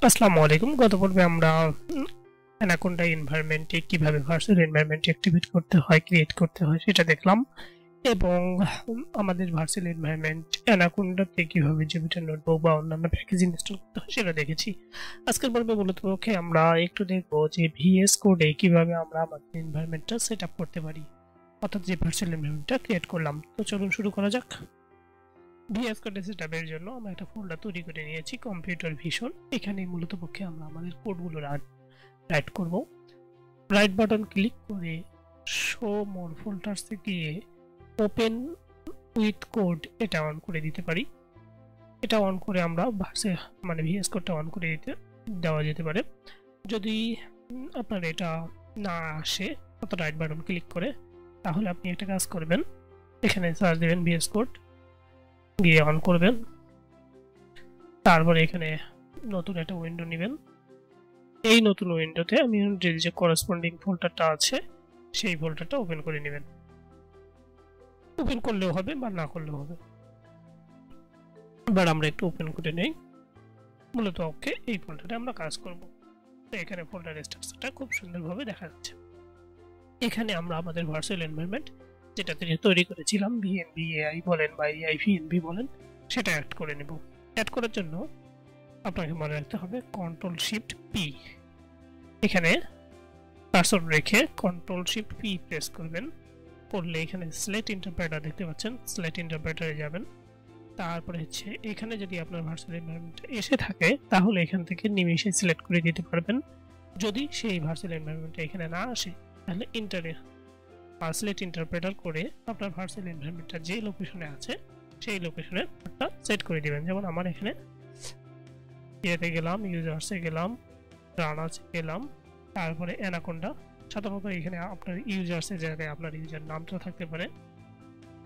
আসসালামু আলাইকুম। গত পর্বে আমরা অ্যানাকোন্ডা এনভায়রনমেন্টে কিভাবে ভার্চুয়াল এনভায়রনমেন্ট অ্যাক্টিভেট করতে হয়, ক্রিয়েট করতে হয় সেটা দেখলাম এবং আমাদের ভার্চুয়াল এনভায়রনমেন্ট অ্যানাকোন্ডাতে কিভাবে জুপিটার নোটবুক বা অন্যান্য প্যাকেজ ইনস্টল করতে হয় সেটা দেখেছি। আজকের পর্বে মূলত পক্ষে আমরা একটু দেখব যে ভিএস কোডে কিভাবে আমরা আমাদের এনভায়রনমেন্টটা সেট আপ করতে পারি, অর্থাৎ যে ভার্চুয়াল এনভায়রনমেন্টটা ক্রিয়েট করলাম। তো চলুন শুরু করা যাক। VSCODE সেটআপের জন্য আমরা একটা ফোল্ডার তৈরি করে নিয়েছি, কম্পিউটার ভিশন। এখানে মূলত পক্ষে আমরা আমাদের কোডগুলো রাইট করব। রাইট বাটন ক্লিক করে শো মোর ফোল্ডারসে গিয়ে ওপেন উইথ কোড এটা অন করে দিতে পারি। এটা অন করে আমরা VSCODEটা অন করে দেওয়া যেতে পারে। যদি আপনার এটা না আসে অর্থাৎ রাইট বাটন ক্লিক করে, তাহলে আপনি একটা কাজ করবেন, এখানে সার্চ দেবেন VSCODE, গিয়ে অন করবেন। তারপরে এখানে নতুন একটা উইন্ডো নেবেন। এই নতুন উইন্ডোতে আমি যে করেসপন্ডিং ফোল্ডারটা আছে সেই ফোল্ডারটা ওপেন করে নেবেন। ওপেন করলেও হবে বা না করলেও হবে, এবার আমরা একটু ওপেন করে নেই। মূলত ওকে এই ফোল্ডারে আমরা কাজ করব। তো এখানে ফোল্ডার স্ট্রাকচারটা খুব সুন্দরভাবে দেখা যাচ্ছে। এখানে আমরা আমাদের ভার্চুয়াল এনভায়রনমেন্ট যেটা তৈরি করেছিলাম, VNV AI বলেন বা EIVNV বলেন, সেটা অ্যাড করে নেব। অ্যাড করার জন্য আপনাকে মনে রাখতে হবে Ctrl+Shift+P। এখানে কার্সর রেখে Ctrl+Shift+P প্রেস করবেন। করলে এখানে স্লেট ইন্টারপ্রেটার দেখতে পাচ্ছেন, স্লেট ইন্টারপ্রেটারে যাবেন। তারপরে হচ্ছে এখানে যদি আপনার ভার্চুয়াল এনভায়রনমেন্ট এসে থাকে তাহলে এখান থেকে নিমেষে সিলেক্ট করে দিতে পারবেন। যদি সেই ভার্চুয়াল এনভায়রনমেন্টটা এখানে না আসে তাহলে স্লেট ইন্টারপ্রেটার করে আপনার ভার্চুয়াল এনভায়রনমেন্টটা যে লোকেশনে আছে সেই লোকেশনে একটা সেট করে দিবেন। যেমন আমার এখানে ইয়েতে গেলাম, ইউজার্সে গেলাম, রানার্সে গেলাম, তারপরে অ্যানাকোন্ডা। সাধারণত এখানে আপনার ইউজার্সের জায়গায় আপনার ইউজার নামটা থাকতে পারে।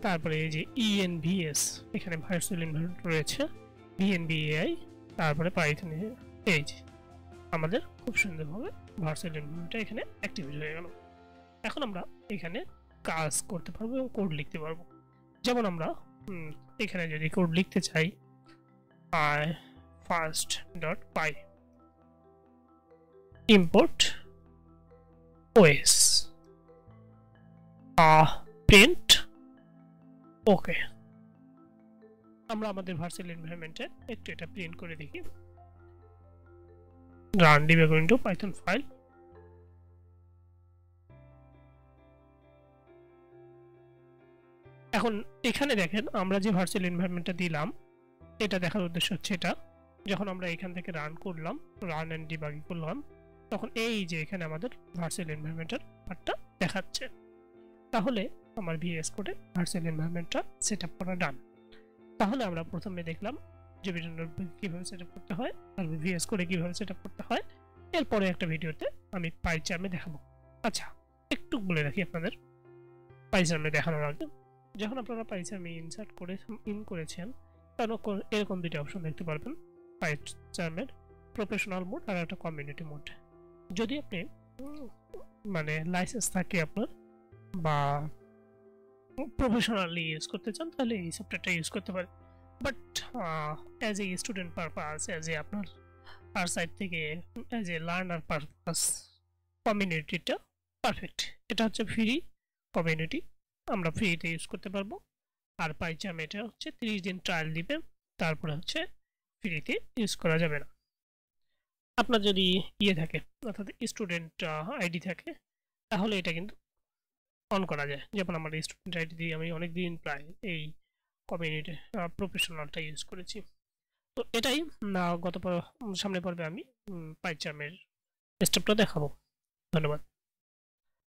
তারপরে এই যে ENVS, এখানে ভার্চুয়াল এনভায়রনমেন্ট রয়েছে, VNV AI, তারপরে পাইথন। এই যে আমাদের খুব সুন্দরভাবে ভার্চুয়াল এনভায়রনমেন্টটা এখানে অ্যাক্টিভেট হয়ে গেল। এখন আমরা এখানে কাজ করতে পারবো এবং কোড লিখতে পারবো। যেমন আমরা এখানে যদি কোড লিখতে চাই, first.py import OS print ওকে। আমরা আমাদের ভার্চুয়াল এনভায়রনমেন্টে একটু এটা প্রিন্ট করে দেখি। Run debug window Python file. এখন এখানে দেখেন আমরা যে ভার্চুয়াল এনভায়রনমেন্টটা দিলাম, এটা দেখার উদ্দেশ্য হচ্ছে এটা যখন আমরা এখান থেকে রান করলাম, রান এন্ড ডিবাগিং করলাম, তখন এই যে এখানে আমাদের ভার্চুয়াল এনভায়রনমেন্টের পার্টটা দেখাচ্ছে। তাহলে আমার VS কোডে ভার্চুয়াল এনভায়রনমেন্টটা সেটআপ করা ডান। তাহলে আমরা প্রথমে দেখলাম জুপিটার নোটবুক কিভাবে সেটআপ করতে হয় আর VS কোডে কিভাবে সেটআপ করতে হয়। এরপরে একটা ভিডিওতে আমি পাইচার্মে দেখাবো। আচ্ছা, একটু বলে রাখি আপনাদের, পাইচার্মে দেখানোর আগে যখন আপনারা পাইচার্মে ইন করেছেন তখন এরকম দুটো অপশন দেখতে পারবেন, পাইচার্মের প্রফেশনাল মোড আর একটা কমিউনিটি মোড। যদি আপনি লাইসেন্স থাকে আপনার বা প্রফেশনালি ইউজ করতে চান তাহলে এই সফটওয়্যারটা ইউজ করতে পারেন। But as a student purpose, as a আপনার আর সাইড থেকে অ্যাজ এ লার্নার পারপাস, কমিউনিটিটা পারফেক্ট। এটা হচ্ছে ফ্রি কমিউনিটি, আমরা ফ্রিতে ইউজ করতে পারবো। আর পাইচার্ম এটা হচ্ছে 30 দিন ট্রায়াল দিবে, তারপরে হচ্ছে ফ্রিতে ইউজ করা যাবে না। আপনার যদি থাকে অর্থাৎ স্টুডেন্ট আইডি থাকে তাহলে এটা কিন্তু অন করা যায়। যেমন আমার স্টুডেন্ট আইডি দিয়ে আমি অনেকদিন প্রায় এই কমিউনিটি প্রফেশনালটা ইউজ করেছি। তো এটাই সামনে পর্বে আমি পাইচার্মের স্টেপটা দেখাবো। ধন্যবাদ।